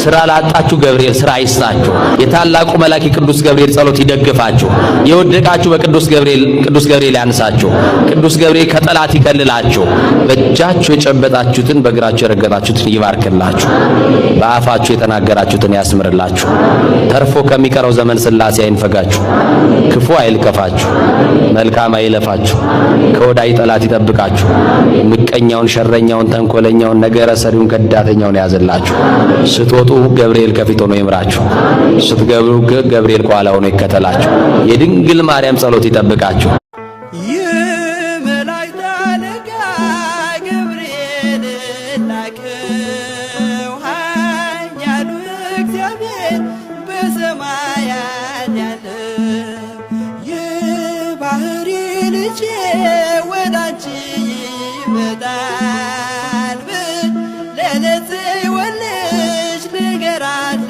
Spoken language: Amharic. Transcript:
ስራ ላጣችሁ ገብርኤል ስራ ይስጣችሁ። የታላቁ መልአክ ቅዱስ ገብርኤል ጸሎት ይደግፋችሁ። የወደቃችሁ በቅዱስ ገብርኤል ያንሳችሁ። ቅዱስ ገብርኤል ከጠላት ይከልላችሁ። በእጃችሁ የጨበጣችሁትን በእግራችሁ የረገጣችሁትን ይባርክላችሁ። በአፋችሁ የተናገራችሁትን ያስምርላችሁ። ተርፎ ከሚቀረው ዘመን ሥላሴ አይንፈጋችሁ። ክፉ አይልከፋችሁ፣ መልካም አይለፋችሁ። ከወዳይ ጠላት ይጠብቃችሁ። ምቀኛውን፣ ሸረኛውን፣ ተንኮለኛውን፣ ነገረ ሰሪውን፣ ከዳተኛውን ያዘላችሁ። ስትወጡ ገብርኤል ከፊት ሆኖ ይምራችሁ። ስትገቡ ገብርኤል ከኋላ ሆኖ ይከተላችሁ። የድንግል ማርያም ጸሎት ይጠብቃችሁ። ለነጽ ወልሽ ንገራለ